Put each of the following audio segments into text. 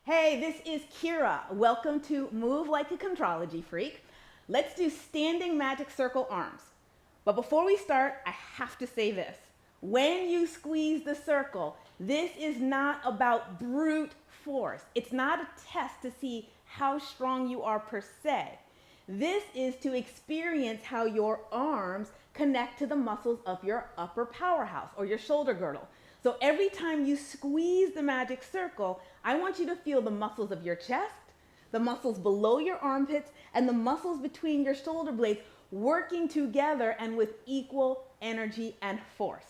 Hey, this is Kira. Welcome to Move Like a Contrology Freak. Let's do standing magic circle arms. But before we start, I have to say this. When you squeeze the circle, this is not about brute force. It's not a test to see how strong you are per se. This is to experience how your arms connect to the muscles of your upper powerhouse or your shoulder girdle. So every time you squeeze the magic circle, I want you to feel the muscles of your chest, the muscles below your armpits, and the muscles between your shoulder blades working together and with equal energy and force.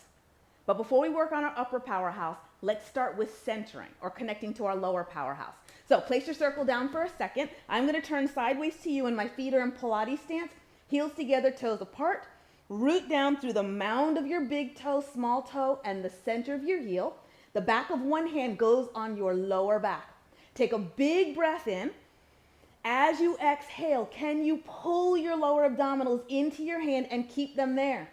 But before we work on our upper powerhouse, let's start with centering or connecting to our lower powerhouse. So place your circle down for a second. I'm going to turn sideways to you and my feet are in Pilates stance, heels together, toes apart. Root down through the mound of your big toe, small toe, and the center of your heel. The back of one hand goes on your lower back. Take a big breath in. As you exhale, can you pull your lower abdominals into your hand and keep them there?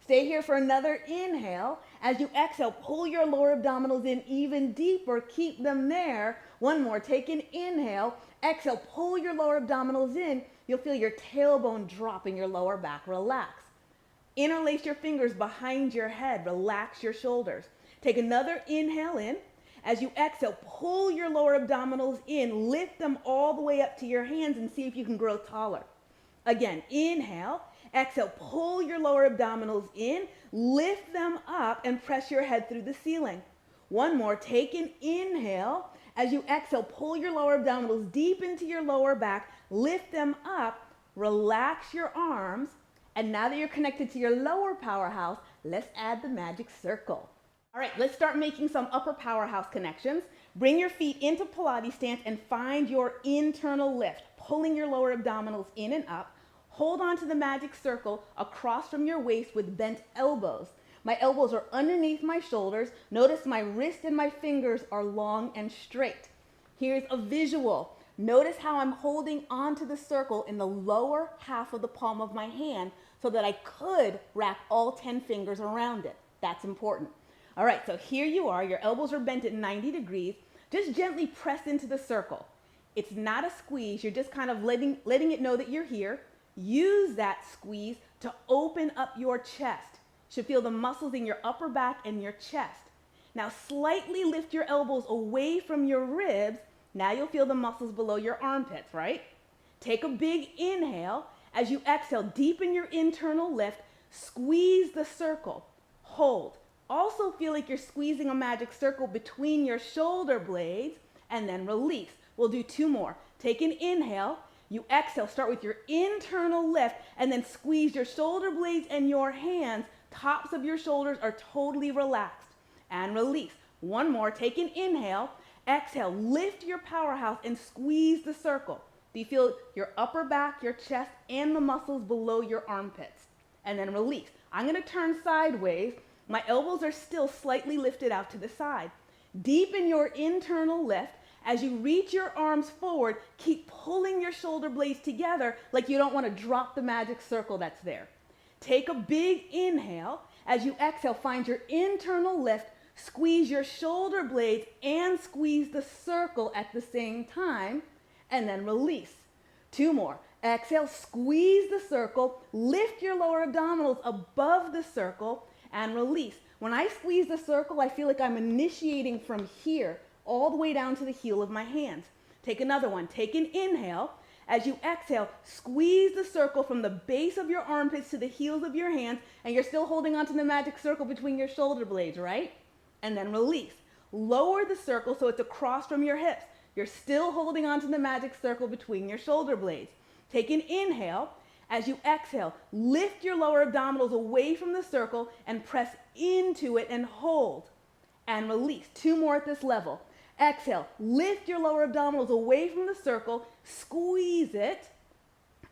Stay here for another inhale. As you exhale, pull your lower abdominals in even deeper. Keep them there. One more. Take an inhale. Exhale, pull your lower abdominals in. You'll feel your tailbone drop in your lower back. Relax. Interlace your fingers behind your head. Relax your shoulders. Take another inhale in. As you exhale, pull your lower abdominals in. Lift them all the way up to your hands and see if you can grow taller. Again, inhale. Exhale, pull your lower abdominals in. Lift them up and press your head through the ceiling. One more. Take an inhale. As you exhale, pull your lower abdominals deep into your lower back. Lift them up. Relax your arms. And now that you're connected to your lower powerhouse, let's add the magic circle. All right, let's start making some upper powerhouse connections. Bring your feet into Pilates stance and find your internal lift, pulling your lower abdominals in and up. Hold on to the magic circle across from your waist with bent elbows. My elbows are underneath my shoulders. Notice my wrist and my fingers are long and straight. Here's a visual. Notice how I'm holding onto the circle in the lower half of the palm of my hand so that I could wrap all 10 fingers around it. That's important. All right, so here you are. Your elbows are bent at 90 degrees. Just gently press into the circle. It's not a squeeze. You're just kind of letting it know that you're here. Use that squeeze to open up your chest. You should feel the muscles in your upper back and your chest. Now slightly lift your elbows away from your ribs. Now you'll feel the muscles below your armpits, right? Take a big inhale. As you exhale, deepen your internal lift. Squeeze the circle. Hold. Also feel like you're squeezing a magic circle between your shoulder blades and then release. We'll do two more. Take an inhale. You exhale. Start with your internal lift and then squeeze your shoulder blades and your hands. Tops of your shoulders are totally relaxed. And release. One more. Take an inhale. Exhale, lift your powerhouse and squeeze the circle. Do you feel your upper back, your chest, and the muscles below your armpits? And then release. I'm going to turn sideways. My elbows are still slightly lifted out to the side. Deepen your internal lift. As you reach your arms forward, keep pulling your shoulder blades together like you don't want to drop the magic circle that's there. Take a big inhale. As you exhale, find your internal lift. Squeeze your shoulder blades and squeeze the circle at the same time, and then release. Two more. Exhale, squeeze the circle, lift your lower abdominals above the circle, and release. When I squeeze the circle, I feel like I'm initiating from here all the way down to the heel of my hands. Take another one. Take an inhale. As you exhale, squeeze the circle from the base of your armpits to the heels of your hands, and you're still holding onto the magic circle between your shoulder blades, right? And then release. Lower the circle so it's across from your hips. You're still holding onto the magic circle between your shoulder blades. Take an inhale. As you exhale, lift your lower abdominals away from the circle and press into it and hold. And release. Two more at this level. Exhale. Lift your lower abdominals away from the circle. Squeeze it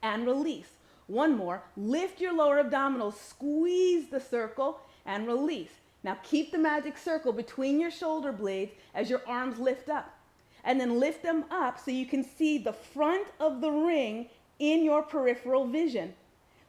and release. One more. Lift your lower abdominals. Squeeze the circle and release. Now keep the magic circle between your shoulder blades as your arms lift up. And then lift them up so you can see the front of the ring in your peripheral vision.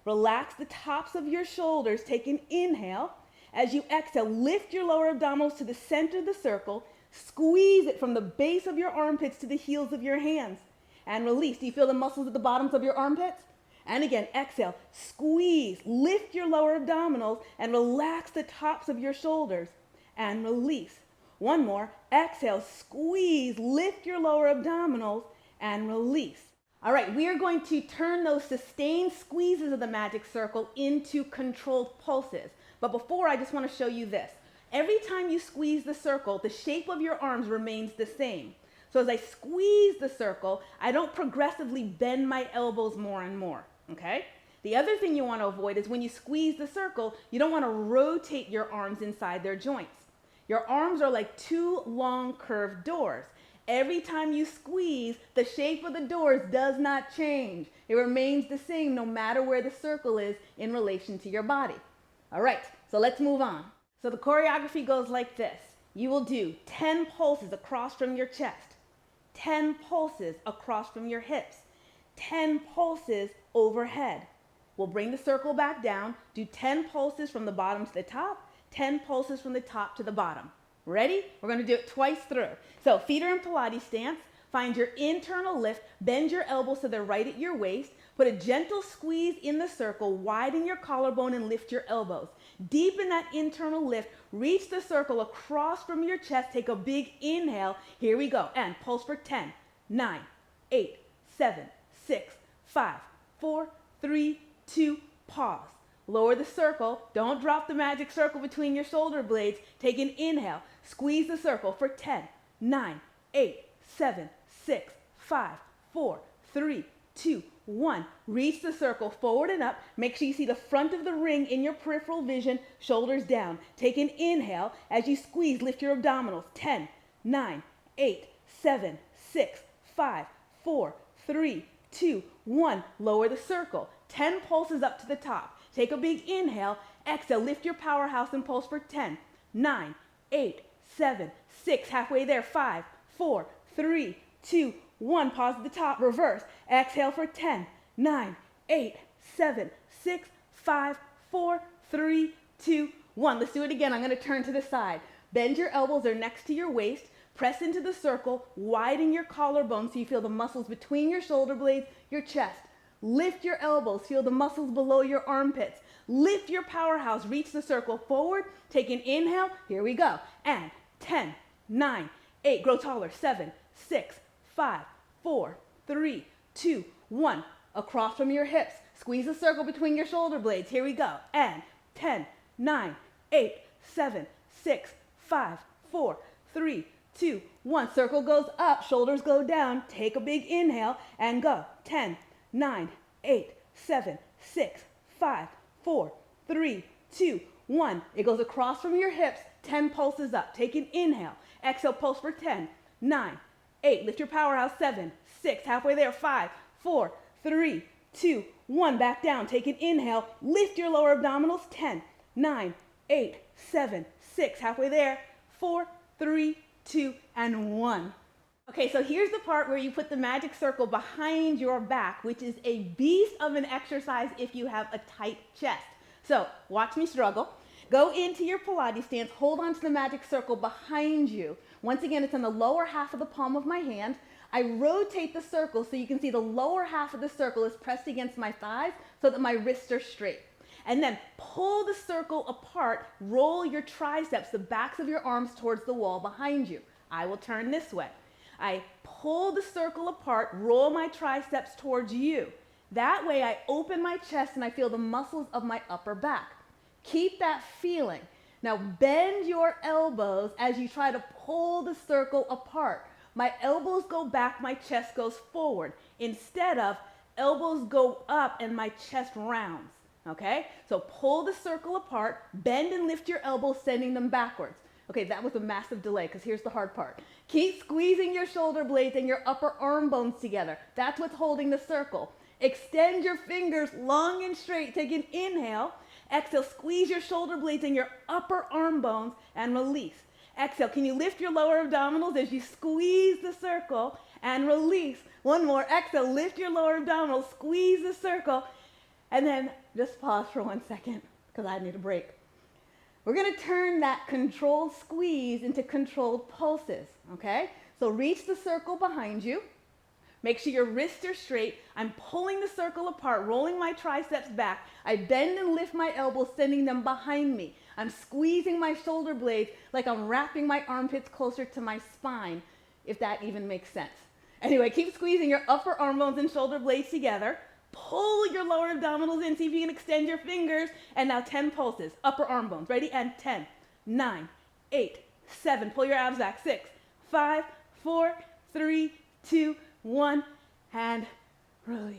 Relax the tops of your shoulders. Take an inhale. As you exhale, lift your lower abdominals to the center of the circle. Squeeze it from the base of your armpits to the heels of your hands. And release. Do you feel the muscles at the bottoms of your armpits? And again, exhale, squeeze, lift your lower abdominals and relax the tops of your shoulders. And release. One more, exhale, squeeze, lift your lower abdominals and release. All right, we are going to turn those sustained squeezes of the magic circle into controlled pulses. But before, I just want to show you this. Every time you squeeze the circle, the shape of your arms remains the same. So as I squeeze the circle, I don't progressively bend my elbows more and more. Okay? The other thing you want to avoid is when you squeeze the circle, you don't want to rotate your arms inside their joints. Your arms are like two long curved doors. Every time you squeeze, the shape of the doors does not change. It remains the same no matter where the circle is in relation to your body. All right, so let's move on. So the choreography goes like this. You will do 10 pulses across from your chest, 10 pulses across from your hips, 10 pulses overhead. We'll bring the circle back down, do 10 pulses from the bottom to the top, 10 pulses from the top to the bottom. Ready? We're going to do it twice through. So feet are in Pilates stance. Find your internal lift. Bend your elbows so they're right at your waist. Put a gentle squeeze in the circle. Widen your collarbone and lift your elbows. Deepen that internal lift. Reach the circle across from your chest. Take a big inhale. Here we go. And pulse for 10, 9, 8, 7, 6, 5, 4, 3, 2, pause. Lower the circle. Don't drop the magic circle between your shoulder blades. Take an inhale. Squeeze the circle for 10, 9, 8, 7, 6, 5, 4, 3, 2, 1. Reach the circle forward and up. Make sure you see the front of the ring in your peripheral vision. Shoulders down. Take an inhale. As you squeeze, lift your abdominals. 10, 9, 8, 7, 6, 5, 4, 3, 2, 1. Lower the circle. 10 pulses up to the top. Take a big inhale. Exhale. Lift your powerhouse and pulse for 10, 9, 8, 7, 6. Halfway there. 5, 4, 3, 2, 1. Pause at the top. Reverse. Exhale for 10, 9, 8, 7, 6, 5, 4, 3, 2, 1. Let's do it again. I'm going to turn to the side. Bend your elbows. They're next to your waist. Press into the circle. Widen your collarbone so you feel the muscles between your shoulder blades, your chest. Lift your elbows. Feel the muscles below your armpits. Lift your powerhouse. Reach the circle forward. Take an inhale. Here we go. And 10, 9, 8. Grow taller. 7, 6, 5, 4, 3, 2, 1. Across from your hips. Squeeze a circle between your shoulder blades. Here we go. And 10, 9, 8, 7, 6, 5, 4, 3, 2, 1. Circle goes up. Shoulders go down. Take a big inhale and go. 10, 9, 8, 7, 6, 5, 4, 3, 2, 1. It goes across from your hips. 10 pulses up. Take an inhale. Exhale, pulse for 10, 9, 8. Lift your powerhouse. 7, 6. Halfway there. 5, 4, 3, 2, 1. Back down. Take an inhale. Lift your lower abdominals. 10, 9, 8, 7, 6. Halfway there. 4, 3, 2, and 1. Okay, so here's the part where you put the magic circle behind your back, which is a beast of an exercise if you have a tight chest. So watch me struggle. Go into your Pilates stance. Hold on to the magic circle behind you. Once again, it's on the lower half of the palm of my hand. I rotate the circle so you can see the lower half of the circle is pressed against my thighs so that my wrists are straight. And then pull the circle apart. Roll your triceps, the backs of your arms towards the wall behind you. I will turn this way. I pull the circle apart, roll my triceps towards you. That way I open my chest and I feel the muscles of my upper back. Keep that feeling. Now bend your elbows as you try to pull the circle apart. My elbows go back, my chest goes forward. Instead of elbows go up and my chest rounds. Okay? So pull the circle apart, bend and lift your elbows, sending them backwards. Okay, that was a massive delay because here's the hard part. Keep squeezing your shoulder blades and your upper arm bones together. That's what's holding the circle. Extend your fingers long and straight. Take an inhale. Exhale, squeeze your shoulder blades and your upper arm bones and release. Exhale, can you lift your lower abdominals as you squeeze the circle and release? One more. Exhale, lift your lower abdominals, squeeze the circle, and then just pause for 1 second because I need a break. We're going to turn that controlled squeeze into controlled pulses, okay? So reach the circle behind you. Make sure your wrists are straight. I'm pulling the circle apart, rolling my triceps back. I bend and lift my elbows, sending them behind me. I'm squeezing my shoulder blades like I'm wrapping my armpits closer to my spine, if that even makes sense. Anyway, keep squeezing your upper arm bones and shoulder blades together. Pull your lower abdominals in. See if you can extend your fingers. And now 10 pulses. Upper arm bones. Ready? And 10, 9, 8, 7. Pull your abs back. 6, 5, 4, 3, 2, 1. And release.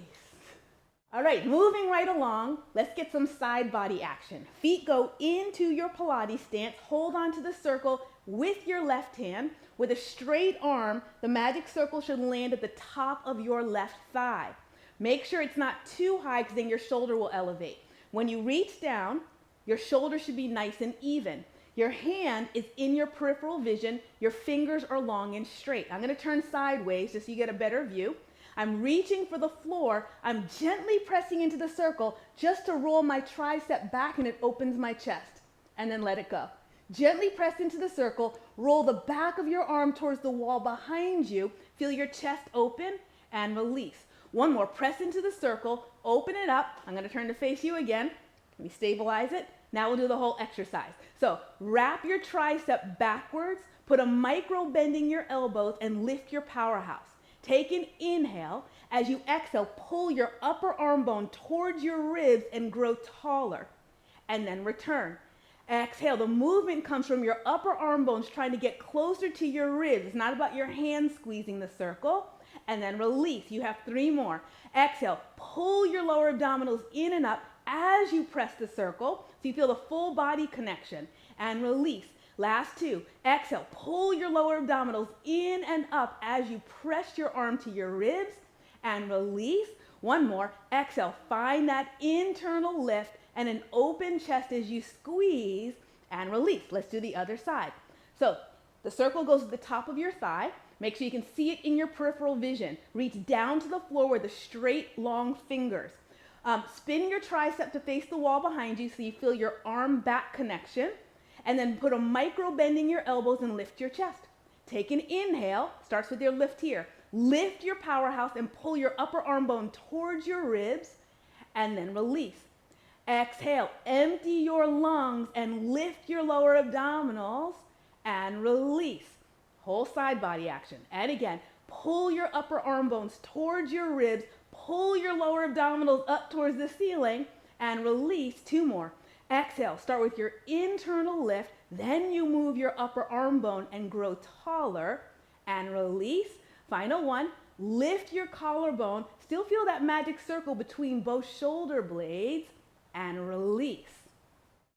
All right, moving right along. Let's get some side body action. Feet go into your Pilates stance. Hold on to the circle with your left hand. With a straight arm, the magic circle should land at the top of your left thigh. Make sure it's not too high because then your shoulder will elevate. When you reach down, your shoulder should be nice and even. Your hand is in your peripheral vision. Your fingers are long and straight. I'm going to turn sideways just so you get a better view. I'm reaching for the floor. I'm gently pressing into the circle just to roll my tricep back and it opens my chest. And then let it go. Gently press into the circle. Roll the back of your arm towards the wall behind you. Feel your chest open and release. One more, press into the circle, open it up. I'm going to turn to face you again. Let me stabilize it. Now we'll do the whole exercise. So wrap your tricep backwards, put a micro bend in your elbows and lift your powerhouse. Take an inhale. As you exhale, pull your upper arm bone towards your ribs and grow taller. And then return. Exhale. The movement comes from your upper arm bones trying to get closer to your ribs. It's not about your hands squeezing the circle. And then release. You have 3 more. Exhale. Pull your lower abdominals in and up as you press the circle so you feel the full body connection. And release. Last 2. Exhale. Pull your lower abdominals in and up as you press your arm to your ribs. And release. 1 more. Exhale. Find that internal lift and an open chest as you squeeze and release. Let's do the other side. So the circle goes to the top of your thigh. Make sure you can see it in your peripheral vision. Reach down to the floor with the straight, long fingers. Spin your tricep to face the wall behind you so you feel your arm back connection. And then put a micro bend in your elbows and lift your chest. Take an inhale. Starts with your lift here. Lift your powerhouse and pull your upper arm bone towards your ribs. And then release. Exhale. Empty your lungs and lift your lower abdominals. And release. Whole side body action. And again, pull your upper arm bones towards your ribs, pull your lower abdominals up towards the ceiling, and release. 2 more. Exhale. Start with your internal lift, then you move your upper arm bone and grow taller, and release. Final 1. Lift your collarbone. Still feel that magic circle between both shoulder blades, and release.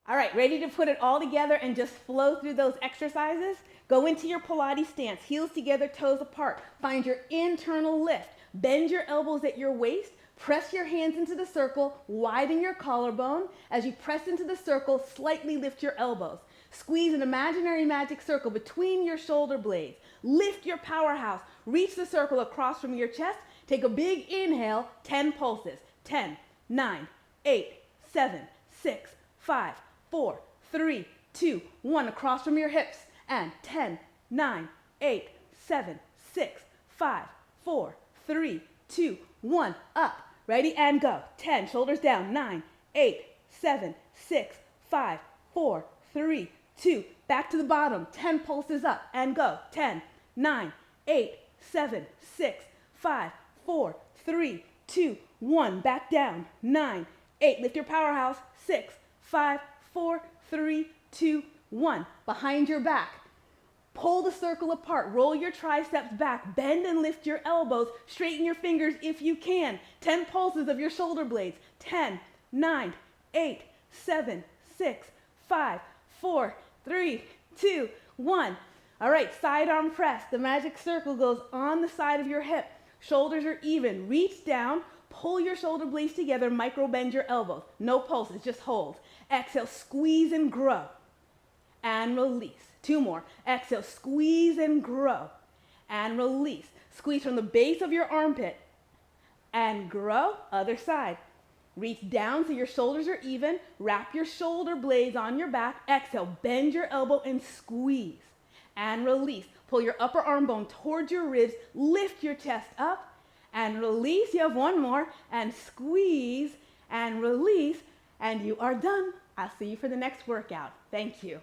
All right, ready to put it all together and just flow through those exercises? Go into your Pilates stance, heels together, toes apart. Find your internal lift. Bend your elbows at your waist. Press your hands into the circle, widen your collarbone. As you press into the circle, slightly lift your elbows. Squeeze an imaginary magic circle between your shoulder blades. Lift your powerhouse. Reach the circle across from your chest. Take a big inhale, 10 pulses. 10, 9, 8, 7, 6, 5, 4, 3, 2, 1. Across from your hips. And 10, 9, 8, 7, 6, 5, 4, 3, 2, 1. Up. Ready and go. 10. Shoulders down. 9, 8, 7, 6, 5, 4, 3, 2. Back to the bottom. 10 pulses up and go. 10, 9, 8, 7, 6, 5, 4, 3, 2, 1. Back down. 9, 8. Lift your powerhouse. 6, 5, 4, 3, 2, 1. Behind your back. Pull the circle apart. Roll your triceps back. Bend and lift your elbows. Straighten your fingers if you can. 10 pulses of your shoulder blades. 10, 9, 8, 7, 6, 5, 4, 3, 2, 1. All right, side arm press. The magic circle goes on the side of your hip. Shoulders are even. Reach down. Pull your shoulder blades together. Micro bend your elbows. No pulses, just hold. Exhale, squeeze and grow. And release. 2 more. Exhale, squeeze and grow. And release. Squeeze from the base of your armpit. And grow. Other side. Reach down so your shoulders are even. Wrap your shoulder blades on your back. Exhale, bend your elbow and squeeze. And release. Pull your upper arm bone towards your ribs. Lift your chest up and release. You have one more. And squeeze and release. And you are done. I'll see you for the next workout. Thank you.